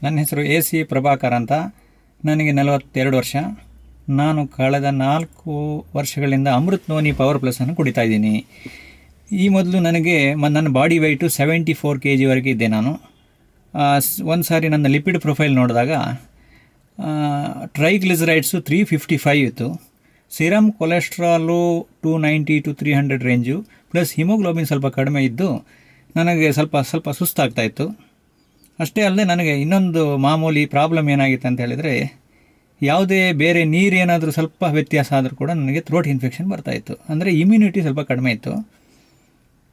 ನನ್ನ ಹೆಸರು AC ಪ್ರಭಾಕರ್ ಅಂತ. ನನಗೆ 42 ವರ್ಷ. ನಾನು ಕಳೆದ 4 ವರ್ಷಗಳಿಂದ ಅಮೃತ್ ನೋನಿ ಪವರ್ ಪ್ಲಸ್ ಅನ್ನು ಕುಡಿತಾ ಇದ್ದೀನಿ. ಈ ಮೊದಲು ನನಗೆ ನನ್ನ ಬಾಡಿ ವೆಯ್ಟು 74 kg ವರೆಗೆ ಇದ್ದೆ ನಾನು. ಒಂದು ಸಾರಿ ನನ್ನ ಲಿಪಿಡ್ ಪ್ರೊಫೈಲ್ ನೋಡಿದಾಗ ಟ್ರೈಗ್ಲಿಸರೈಡ್ಸು 355 ಇತ್ತು, serum cholesterol 290 to 300 range, plus haemoglobin ಸ್ವಲ್ಪ ಕಡಿಮೆ ಇದ್ದು ನನಗೆ ಸ್ವಲ್ಪ ಸುಸ್ತಾಗ್ತಾಯಿತ್ತು. ಅಷ್ಟೇ ಅಲ್ಲದೆ ನನಗೆ ಇನ್ನೊಂದು ಮಾಮೂಲಿ ಪ್ರಾಬ್ಲಮ್ ಏನಾಗಿತ್ತು ಅಂತ ಹೇಳಿದರೆ, ಯಾವುದೇ ಬೇರೆ ನೀರೇನಾದರೂ ಸ್ವಲ್ಪ ವ್ಯತ್ಯಾಸ ಆದರೂ ಕೂಡ ನನಗೆ ಥ್ರೋಟ್ ಇನ್ಫೆಕ್ಷನ್ ಬರ್ತಾಯಿತ್ತು. ಅಂದರೆ ಇಮ್ಯುನಿಟಿ ಸ್ವಲ್ಪ ಕಡಿಮೆ ಇತ್ತು.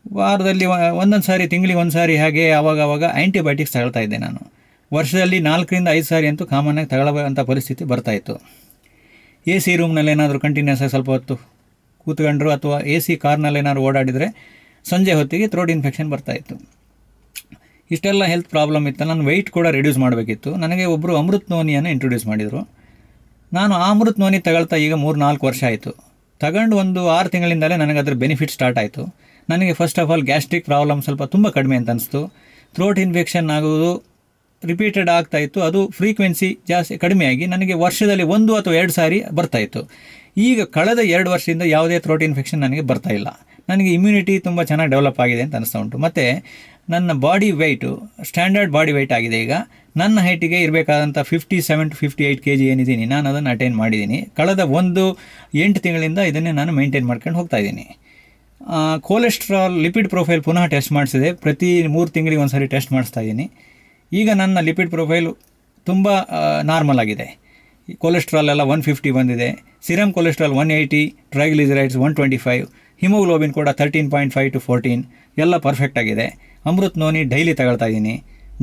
ವಾರದಲ್ಲಿ ಒಂದೊಂದು ಸಾರಿ, ತಿಂಗಳಿಗೆ ಒಂದು ಸಾರಿ ಹಾಗೆ ಆವಾಗ ಆ್ಯಂಟಿಬಯೋಟಿಕ್ಸ್ ತಗೊಳ್ತಾ ಇದ್ದೆ ನಾನು. ವರ್ಷದಲ್ಲಿ 4 ರಿಂದ 5 ಸಾರಿ ಅಂತೂ ಕಾಮನ್ನಾಗಿ ತಗೊಳ್ಳೋಂಥ ಪರಿಸ್ಥಿತಿ ಬರ್ತಾಯಿತ್ತು. AC ರೂಮ್ನಲ್ಲಿ ಏನಾದರೂ ಕಂಟಿನ್ಯೂಸ್ ಆಗಿ ಸ್ವಲ್ಪ ಹೊತ್ತು ಕೂತ್ಕೊಂಡ್ರು ಅಥವಾ AC ಕಾರ್ನಲ್ಲಿ ಏನಾದ್ರು ಓಡಾಡಿದರೆ ಸಂಜೆ ಹೊತ್ತಿಗೆ ಥ್ರೋಟ್ ಇನ್ಫೆಕ್ಷನ್ ಬರ್ತಾಯಿತ್ತು. ಇಷ್ಟೆಲ್ಲ ಹೆಲ್ತ್ ಪ್ರಾಬ್ಲಮ್ ಇತ್ತು. ನಾನು ವೆಯ್ಟ್ ಕೂಡ ರಿಡ್ಯೂಸ್ ಮಾಡಬೇಕಿತ್ತು. ನನಗೆ ಒಬ್ಬರು ಅಮೃತ್ ನೋನಿಯನ್ನು ಇಂಟ್ರೊಡ್ಯೂಸ್ ಮಾಡಿದರು. ನಾನು ಆ ಅಮೃತ್ ನೋನಿ ತಗೊಳ್ತಾ ಈಗ 3-4 ವರ್ಷ ಆಯಿತು. ತಗೊಂಡು ಒಂದು 6 ತಿಂಗಳಿಂದಲೇ ನನಗೆ ಅದರ ಬೆನಿಫಿಟ್ ಸ್ಟಾರ್ಟ್ ಆಯಿತು. ನನಗೆ first of all gastric problem ಸ್ವಲ್ಪ ತುಂಬ ಕಡಿಮೆ ಅಂತ ಅನಿಸ್ತು. ಥ್ರೋಟ್ ಇನ್ಫೆಕ್ಷನ್ ಆಗೋದು ರಿಪೀಟೆಡ್ ಆಗ್ತಾಯಿತ್ತು. ಅದು ಫ್ರೀಕ್ವೆನ್ಸಿ ಜಾಸ್ತಿ ಕಡಿಮೆಯಾಗಿ ನನಗೆ ವರ್ಷದಲ್ಲಿ 1 ಅಥವಾ 2 ಸಾರಿ ಬರ್ತಾಯಿತ್ತು. ಈಗ ಕಳೆದ 2 ವರ್ಷದಿಂದ ಯಾವುದೇ ಥ್ರೋಟ್ ಇನ್ಫೆಕ್ಷನ್ ನನಗೆ ಬರ್ತಾಯಿಲ್ಲ. ನನಗೆ ಇಮ್ಯುನಿಟಿ ತುಂಬ ಚೆನ್ನಾಗಿ ಡೆವಲಪ್ ಆಗಿದೆ ಅಂತ ಅನಿಸ್ತಾ ಉಂಟು. ಮತ್ತು ನನ್ನ body weight standard body weight ಆಗಿದೆ. ಈಗ ನನ್ನ ಹೈಟಿಗೆ ಇರಬೇಕಾದಂಥ 57 to 58 kg ಏನಿದ್ದೀನಿ, ನಾನು ಅದನ್ನು ಅಟೈನ್ ಮಾಡಿದ್ದೀನಿ. ಕಳೆದ 8 ತಿಂಗಳಿಂದ ಇದನ್ನೇ ನಾನು ಮೇಂಟೈನ್ ಮಾಡ್ಕೊಂಡು ಹೋಗ್ತಾ ಇದ್ದೀನಿ. ಕೊಲೆಸ್ಟ್ರಾಲ್ ಲಿಪಿಡ್ ಪ್ರೊಫೈಲ್ ಪುನಃ ಟೆಸ್ಟ್ ಮಾಡಿಸಿದೆ. ಪ್ರತಿ 3 ತಿಂಗಳಿಗೆ ಒಂದು ಸಾರಿ ಟೆಸ್ಟ್ ಮಾಡಿಸ್ತಾ ಇದ್ದೀನಿ. ಈಗ ನನ್ನ ಲಿಪಿಡ್ ಪ್ರೊಫೈಲು ತುಂಬ ನಾರ್ಮಲ್ ಆಗಿದೆ. ಕೊಲೆಸ್ಟ್ರಾಲ್ ಎಲ್ಲ 150 ಬಂದಿದೆ, ಸಿರಮ್ ಕೊಲೆಸ್ಟ್ರಾಲ್ 180, ಟ್ರೈಗ್ಲಿಸರೈಡ್ಸ್ 125, ಹಿಮೋಗ್ಲೋಬಿನ್ ಕೂಡ 13.5 to 14 ಎಲ್ಲ ಪರ್ಫೆಕ್ಟ್ ಆಗಿದೆ. ಅಮೃತ್ ನೋನಿ ಡೈಲಿ ತಗೊಳ್ತಾ ಇದ್ದೀನಿ.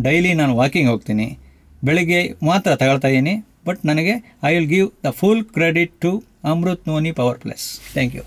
ಡೈಲಿ ನಾನು ವಾಕಿಂಗ್ ಹೋಗ್ತೀನಿ. ಬೆಳಿಗ್ಗೆ ಮಾತ್ರ ತಗೊಳ್ತಾ ಇದ್ದೀನಿ. ಬಟ್ ನನಗೆ I will give the full credit to Amrut noni power plus. Thank you.